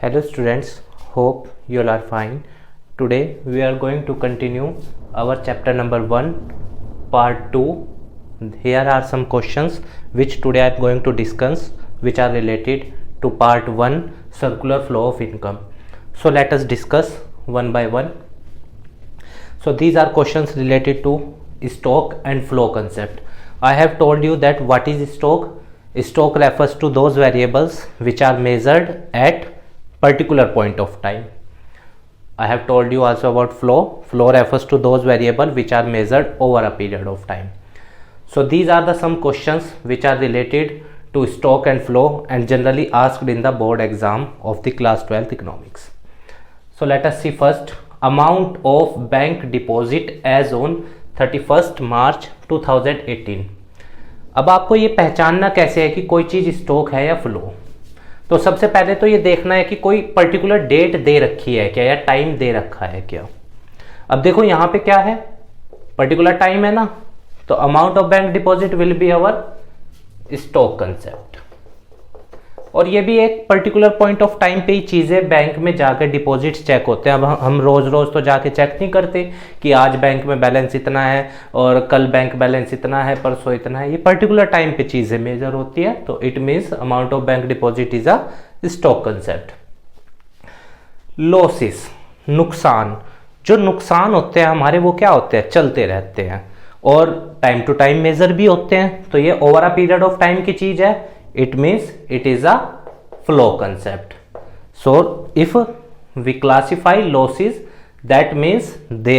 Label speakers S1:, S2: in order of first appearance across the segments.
S1: Hello students, hope you all are fine. Today we are going to continue our chapter number 1 part 2. Here are some questions which today I am going to discuss, which are related to part 1 circular flow of income. So let us discuss one by one. So these are questions related to stock and flow concept. I have told you that what is stock. Stock refers to those variables which are measured at particular point of time. I have told you also about flow. Flow refers to those variables which are measured over a period of time. So these are the some questions which are related to stock and flow and generally asked in the board exam of the class 12th economics. So let us see first amount of bank deposit as on 31st March 2018. अब आपको ये पहचानना कैसे है कि कोई चीज stock है या फ्लो। तो सबसे पहले तो ये देखना है कि कोई पर्टिकुलर डेट दे रखी है क्या या टाइम दे रखा है क्या। अब देखो यहां पे क्या है, पर्टिकुलर टाइम है ना, तो amount of bank deposit will be our stock concept. और ये भी एक पर्टिकुलर पॉइंट ऑफ टाइम पे ही चीजें बैंक में जाकर डिपॉजिट चेक होते हैं। अब हम रोज रोज तो जाके चेक नहीं करते कि आज बैंक में बैलेंस इतना है और कल बैंक बैलेंस इतना है, परसों इतना है। ये पर्टिकुलर टाइम पे चीजें मेजर होती है, तो it means amount of bank deposit is a stock concept. Losses, नुकसान, जो नुकसान होते हैं हमारे वो क्या होते हैं, चलते रहते हैं और टाइम टू टाइम मेजर भी होते हैं। तो ये over a period of time की चीज है, it means it is a flow concept. So if we classify losses, that means they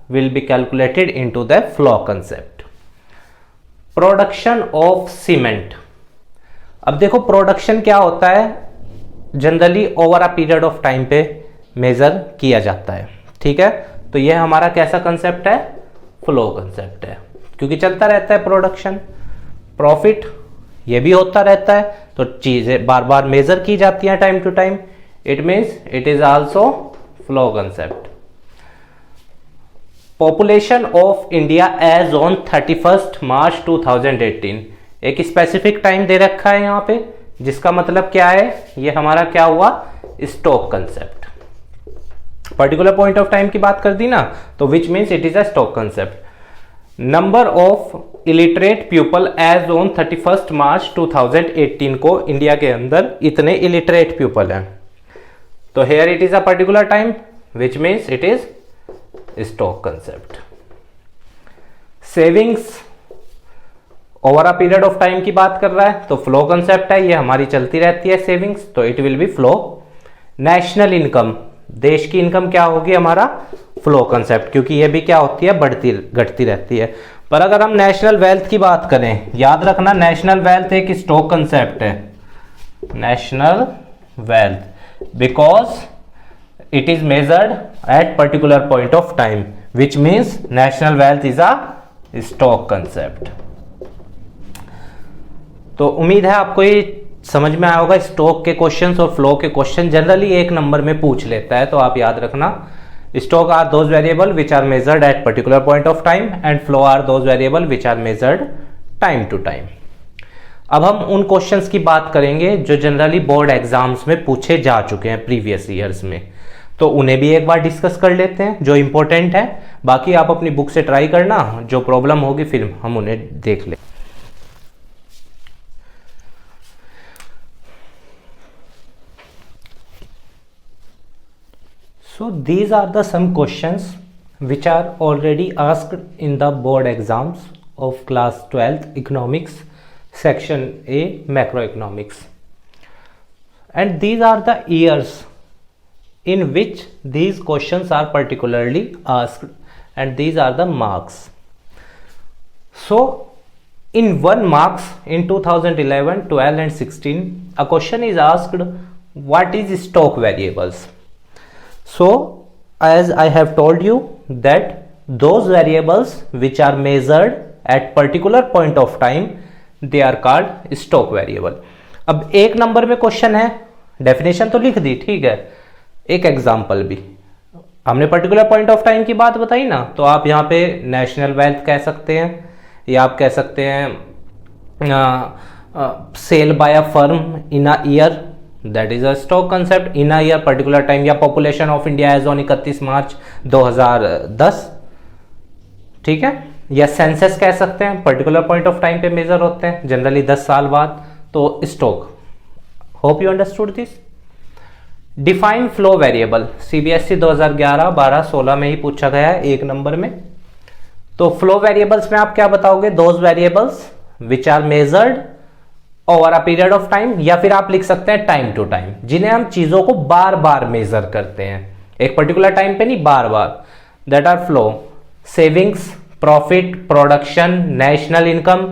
S1: will be calculated into the flow concept. Production of cement. अब देखो प्रोडक्शन क्या होता है, generally over a period of time पे major किया जाता है, ठीक है। तो ये हमारा कैसा कंसेप्ट है, फ्लो कंसेप्ट है, क्योंकि चलता रहता है प्रोडक्शन। प्रॉफिट ये भी होता रहता है, तो चीजें बार बार मेजर की जाती हैं time to time, it means it is also flow concept. Population of India as on 31st March 2018, एक स्पेसिफिक टाइम दे रखा है यहाँ पे, जिसका मतलब क्या है, ये हमारा क्या हुआ, stock concept. Particular point of time की बात कर दी ना, तो which means it is a stock concept. Number of illiterate people as on 31st March 2018 को इंडिया के अंदर इतने इलिटरेट पीपल हैं, तो here it is a particular time which means it is stock concept. Savings over a period of time की बात कर रहा है, तो फ्लो कंसेप्ट है, ये हमारी चलती रहती है सेविंग्स, तो it will be flow. National income, देश की इनकम क्या होगी, हमारा फ्लो कंसेप्ट, क्योंकि ये भी क्या होती है, बढ़ती घटती रहती है। पर अगर हम नेशनल वेल्थ की बात करें, याद रखना नेशनल वेल्थ एक स्टॉक कंसेप्ट है, national wealth, because it is measured at particular point of time, which means national wealth is a stock concept. तो उम्मीद है आपको ये समझ में आया होगा। स्टॉक के क्वेश्चंस और फ्लो के क्वेश्चन जनरली एक नंबर में पूछ लेता है, तो आप याद रखना, stock are those variable which are measured at particular point of time and flow are those variable which are measured time to time. अब हम उन क्वेश्चंस की बात करेंगे जो जनरली बोर्ड एग्जाम्स में पूछे जा चुके हैं प्रीवियस ईयर्स में, तो उन्हें भी एक बार डिस्कस कर लेते हैं जो इंपॉर्टेंट है। बाकी आप अपनी बुक से ट्राई करना, जो प्रॉब्लम होगी फिर हम उन्हें देख लें। So these are the some questions which are already asked in the board exams of class 12th economics section A macroeconomics, and these are the years in which these questions are particularly asked, and these are the marks. So in 1 marks in 2011, 12 and 16 a question is asked, what is stock variables? So as I have told you that those variables which are measured at particular point of time, they are called stock variable. अब एक number में question है, definition तो लिख दी, ठीक है, एक example भी, हमने पर्टिकुलर पॉइंट ऑफ टाइम की बात बताई ना, तो आप यहाँ पे नेशनल वेल्थ कह सकते हैं, या आप कह सकते हैं sell by a firm in a year, that is a stock concept in a year particular time, या population of India as on 31 March 2010, ठीक है, या सेंसस कह सकते हैं, पर्टिकुलर पॉइंट ऑफ टाइम पे मेजर होते हैं, जनरली 10 साल बाद, तो stock. Hope you understood this. Define flow variable, CBSE 2011, 12, 16 में ही पूछा गया है 1 नंबर में। तो फ्लो वेरिएबल्स में आप क्या बताओगे? Those variables which are measured over a period of time, या फिर आप लिख सकते हैं टाइम टू टाइम, जिन्हें हम चीजों को बार बार मेजर करते हैं, एक पर्टिकुलर टाइम पे नहीं, बार बार। That are flow, savings, profit, production, national income,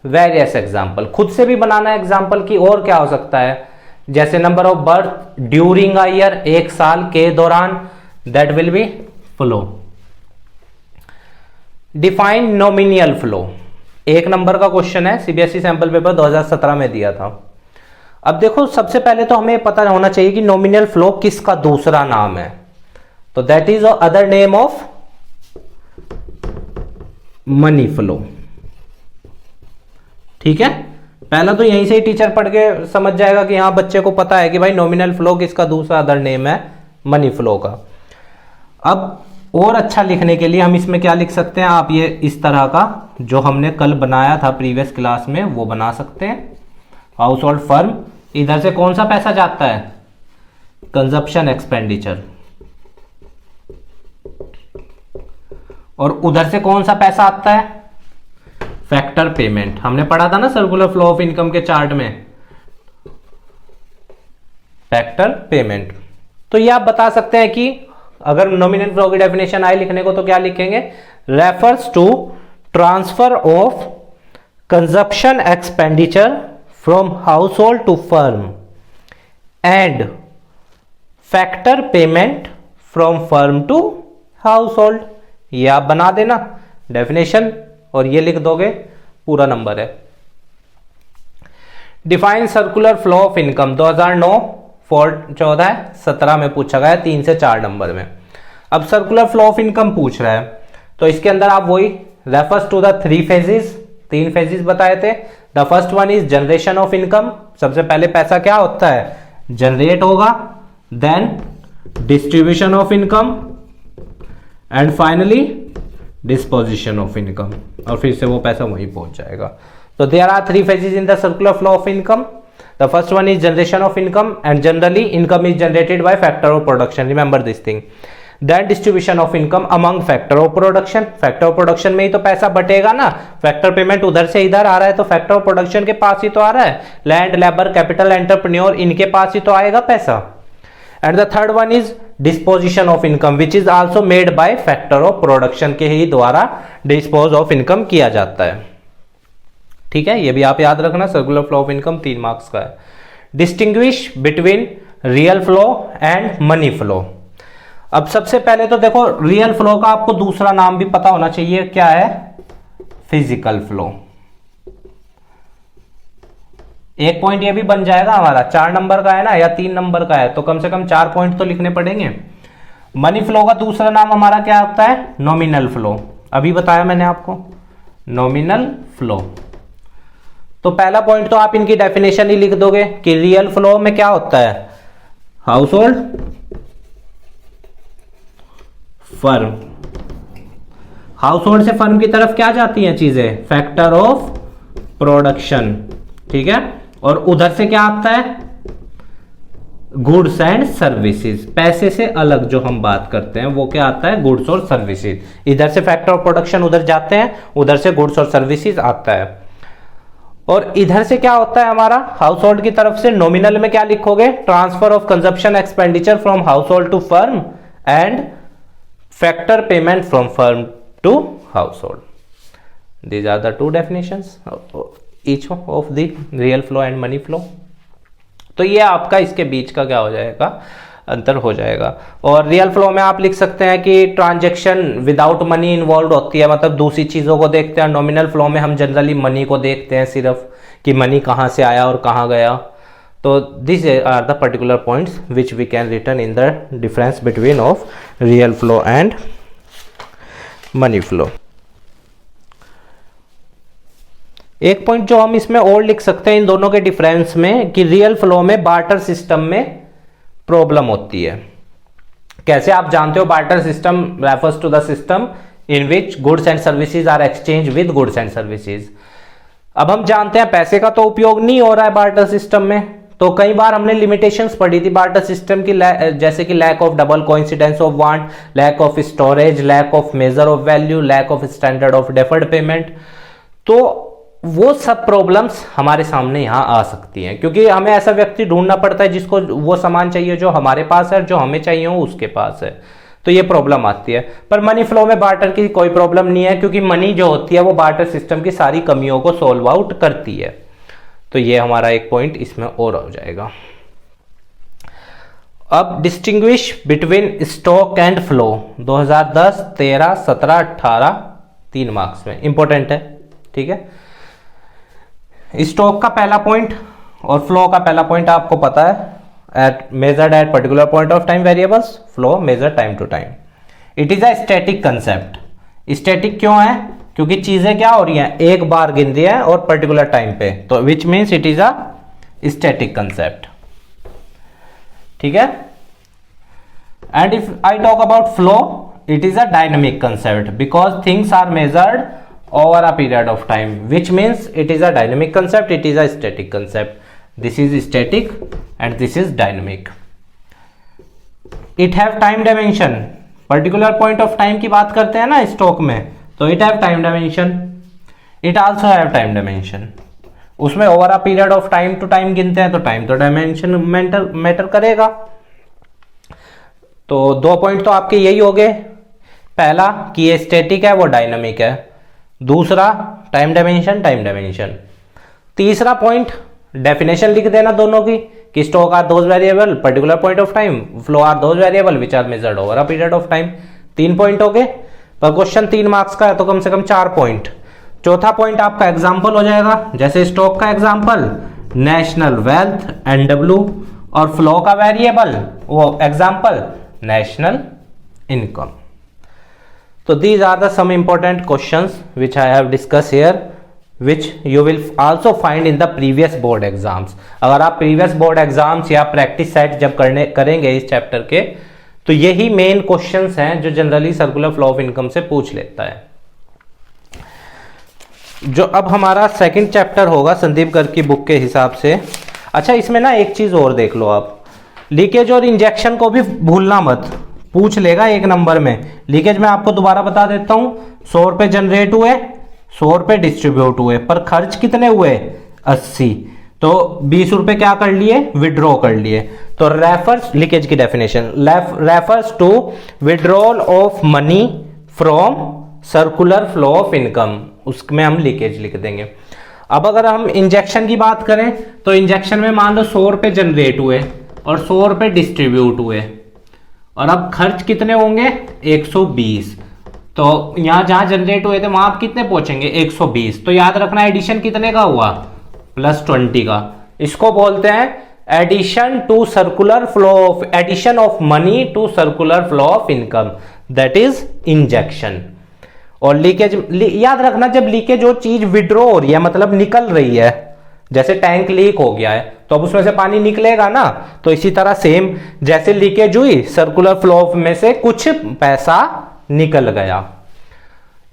S1: various example. खुद से भी बनाना एग्जाम्पल की, और क्या हो सकता है, जैसे number of birth during a year, एक साल के दौरान, that will be flow. Define nominal flow, 1 number का क्वेश्चन है, सीबीएसई सैंपल पेपर 2017 में दिया था। अब देखो, सबसे पहले तो हमें पता होना चाहिए कि नॉमिनल फ्लो किसका दूसरा नाम है, तो that is other name of money flow, ठीक है। पहला तो यहीं से ही टीचर पढ़ के समझ जाएगा कि हाँ, बच्चे को पता है कि भाई नॉमिनल फ्लो किसका दूसरा अदर नेम है, मनी फ्लो का। अब और अच्छा लिखने के लिए हम इसमें क्या लिख सकते हैं, आप ये इस तरह का जो हमने कल बनाया था प्रीवियस क्लास में वो बना सकते हैं। हाउस होल्ड फर्म, इधर से कौन सा पैसा जाता है? कंजप्शन एक्सपेंडिचर, और उधर से कौन सा पैसा आता है? Factor payment. हमने पढ़ा था ना सर्कुलर फ्लो ऑफ इनकम के चार्ट में, फैक्टर पेमेंट। तो ये आप बता सकते हैं कि अगर नॉमिनल फ्लो की डेफिनेशन आए लिखने को तो क्या लिखेंगे? Refers to transfer of consumption expenditure from household to firm and factor payment from firm to household. ये आप बना देना डेफिनेशन और ये लिख दोगे, पूरा नंबर है। Define circular flow of income, 2009 14 17 में पूछा गया, 3 से 4 नंबर में। अब सर्कुलर फ्लो ऑफ इनकम पूछ रहा है, तो इसके अंदर आप वही refers to the 3 phases, 3 phases बताए थे। The first one is generation of income, सबसे पहले पैसा क्या होता है? जनरेट होगा, then distribution of income, and finally disposition of income, और फिर से वो पैसा वहीं पहुंच जाएगा। तो there are 3 phases in the circular flow of income. The first one is generation of income, and generally income is generated by factor of production. Remember this thing. Then distribution of income among factor of production. Factor of production में ही तो पैसा बटेगा ना, factor payment उधर से इधर आ रहा है तो फैक्टर ऑफ प्रोडक्शन के पास ही तो आ रहा है। लैंड, लेबर, कैपिटल, एंटरप्रेन्योर, इनके पास ही तो आएगा पैसा। And the third one is disposition of income, which is also made by factor of production के ही द्वारा डिस्पोज ऑफ इनकम किया जाता है। ठीक है, ये भी आप याद रखना, circular flow of income 3 marks का है। Distinguish between real flow and money flow. अब सबसे पहले तो देखो, रियल फ्लो का आपको दूसरा नाम भी पता होना चाहिए, क्या है? Physical flow. एक पॉइंट ये भी बन जाएगा हमारा, 4 नंबर का है ना या 3 नंबर का है, तो कम से कम 4 पॉइंट तो लिखने पड़ेंगे। मनी फ्लो का दूसरा नाम हमारा क्या होता है? Nominal flow. अभी बताया मैंने आपको, नॉमिनल फ्लो। तो पहला पॉइंट तो आप इनकी डेफिनेशन ही लिख दोगे कि रियल फ्लो में क्या होता है? House hold firm, house hold से फर्म की तरफ क्या जाती हैं चीजें? फैक्टर ऑफ प्रोडक्शन, ठीक है। और उधर से क्या आता है? Goods and services. पैसे से अलग जो हम बात करते हैं वो क्या आता है? गुड्स और सर्विसेज। इधर से फैक्टर ऑफ प्रोडक्शन उधर जाते हैं, उधर से गुड्स और सर्विसेज आता है। और इधर से क्या होता है हमारा? हाउस होल्ड की तरफ से नॉमिनल में क्या लिखोगे? Transfer of consumption expenditure from household to firm and factor payment from firm to household. These are the 2 definitions each of the real flow and money flow। तो ये आपका इसके बीच का क्या हो जाएगा? अंतर हो जाएगा। और रियल फ्लो में आप लिख सकते हैं कि ट्रांजैक्शन विदाउट मनी इन्वॉल्व होती है, मतलब दूसरी चीज़ों को देखते हैं। नॉमिनल फ्लो में हम जनरली मनी को देखते हैं सिर्फ, कि मनी कहाँ से आया और कहाँ गया। तो this are the particular points which we can return in the difference between of real flow and money flow. एक पॉइंट जो हम इसमें और लिख सकते हैं इन दोनों के डिफरेंस में कि रियल फ्लो में बार्टर सिस्टम में प्रॉब्लम होती है। कैसे आप जानते हो? Barter system refers to the system in which goods and services are exchange with goods and services. अब हम जानते हैं पैसे का तो उपयोग नहीं हो रहा है बार्टर सिस्टम में, तो कई बार हमने लिमिटेशंस पढ़ी थी बार्टर सिस्टम की, जैसे कि lack of double coincidence of want, lack of storage, lack of measure of value, lack of standard of deferred payment. तो वो सब प्रॉब्लम्स हमारे सामने यहाँ आ सकती हैं, क्योंकि हमें ऐसा व्यक्ति ढूंढना पड़ता है जिसको वो सामान चाहिए जो हमारे पास है, जो हमें चाहिए हो उसके पास है, तो ये प्रॉब्लम आती है। पर मनी फ्लो में बार्टर की कोई प्रॉब्लम नहीं है, क्योंकि मनी जो होती है वो बार्टर सिस्टम की सारी कमियों को सोल्व आउट करती है। तो ये हमारा एक पॉइंट इसमें और हो जाएगा। अब distinguish between stock and flow 2010, 13, 17, 18 3 marks में इंपॉर्टेंट है। ठीक है, स्टॉक का पहला पॉइंट और फ्लो का पहला पॉइंट आपको पता है, at measured at particular point of time variables, flow measure time to time. It is a static concept. Static क्यों है? क्योंकि चीजें क्या हो रही हैं, एक बार गिन रही है और पर्टिकुलर टाइम पे, तो which means it is a static concept. ठीक है, and if I talk about flow, it is a dynamic concept because things are measured over a period of time, which means it is a dynamic concept, it is a static concept. This is static and this is dynamic. It have time dimension. Particular point of time की बात करते हैं ना stock में, तो it have time dimension. It also have time dimension. उसमें over a period of time to time गिनते हैं, तो time तो dimension मैटर करेगा। तो 2 पॉइंट तो आपके यही हो गए, पहला कि ये स्टैटिक है वो डायनामिक है, दूसरा टाइम डायमेंशन। तीसरा पॉइंट डेफिनेशन लिख देना दोनों की कि stock are those variable particular point of time, flow are those variable which are measured over a period of time. 3 point हो गए, पर क्वेश्चन 3 मार्क्स का है तो कम से कम 4 पॉइंट। चौथा पॉइंट आपका एग्जाम्पल हो जाएगा, जैसे स्टॉक का एग्जाम्पल नेशनल वेल्थ NW, और फ्लो का वेरिएबल वो example national income. So these are the some important questions which I have discussed here, which you will also find in the previous board exams. अगर आप previous board exams या practice set जब करेंगे इस chapter के, तो यही main questions हैं जो generally circular flow of income से पूछ लेता है। जो अब हमारा सेकंड चैप्टर होगा संदीप गर्ग की बुक के हिसाब से। अच्छा, इसमें ना एक चीज और देख लो आप, लीकेज और इंजेक्शन को भी भूलना मत, पूछ लेगा 1 नंबर में। लीकेज में आपको दोबारा बता देता हूं, 100 रुपए जनरेट हुए, 100 रुपए डिस्ट्रीब्यूट हुए, पर खर्च कितने हुए 80, तो 20 रुपए क्या कर लिए, विड्रॉ कर लिए। तो रेफर्स, लीकेज की definition refers to withdrawal of money from circular flow of income, उसमें हम लीकेज लिख देंगे। अब अगर हम इंजेक्शन की बात करें, तो इंजेक्शन में मान लो 100 रुपए जनरेट हुए और 100 रुपए डिस्ट्रीब्यूट हुए, और अब खर्च कितने होंगे 120, तो यहां जहां जनरेट हुए थे वहां आप कितने पहुंचेंगे 120, तो याद रखना एडिशन कितने का हुआ +20 का। इसको बोलते हैं addition to circular flow of, addition of money to circular flow of income, that is injection. और लीकेज याद रखना, जब लीकेज वो चीज विड्रॉ हो रही है मतलब निकल रही है, जैसे टैंक लीक हो गया है तो अब उसमें से पानी निकलेगा ना, तो इसी तरह सेम जैसे लीकेज हुई सर्कुलर फ्लो में से कुछ पैसा निकल गया।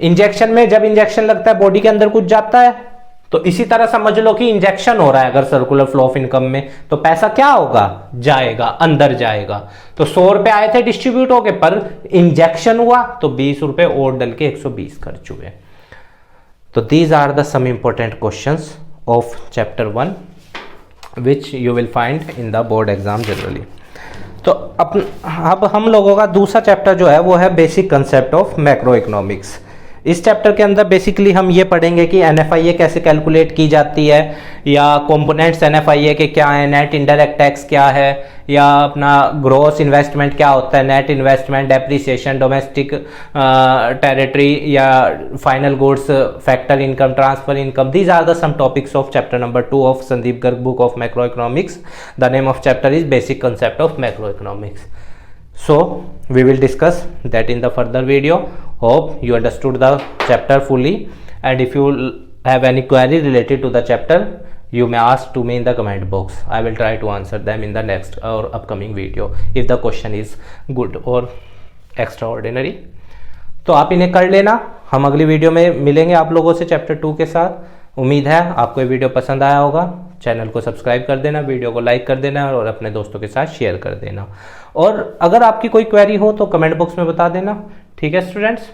S1: इंजेक्शन में जब इंजेक्शन लगता है बॉडी के अंदर कुछ जाता है, तो इसी तरह समझ लो कि इंजेक्शन हो रहा है अगर सर्कुलर फ्लो ऑफ इनकम में, तो पैसा क्या होगा, जाएगा, अंदर जाएगा। तो 100 रुपए आए थे डिस्ट्रीब्यूट होके, पर इंजेक्शन हुआ तो 20 रुपए और डल के 120 खर्च हुए। तो these are the some important questions of chapter 1 which you will find in the board exam generally। तो अब हम लोगों का दूसरा चैप्टर जो है वो है basic concept of macro economics. इस चैप्टर के अंदर बेसिकली हम ये पढ़ेंगे कि NFIA कैसे कैलकुलेट की जाती है, या कंपोनेंट्स NFIA के क्या है, नेट इनडायरेक्ट टैक्स क्या है, या अपना ग्रॉस इन्वेस्टमेंट क्या होता है, net investment, depreciation, domestic territory या final goods, factor income, transfer income. These are the some topics of chapter number 2 of Sandeep Garg book of macroeconomics. The name of chapter is basic concept of macroeconomics. So we will discuss that in the further video. Hope you understood the chapter fully, and if you have any query related to the chapter, you may ask to me in the comment box. I will try to answer them in the next or upcoming video if the question is good or extraordinary. तो आप इन्हें कर लेना, हम अगली video में मिलेंगे आप लोगों से चैप्टर 2 के साथ। उम्मीद है आपको ये वीडियो पसंद आया होगा। चैनल को सब्सक्राइब कर देना, वीडियो को लाइक कर देना और अपने दोस्तों के साथ शेयर कर देना। और अगर आपकी कोई क्वेरी हो तो कमेंट बॉक्स में बता देना। ठीक है स्टूडेंट्स।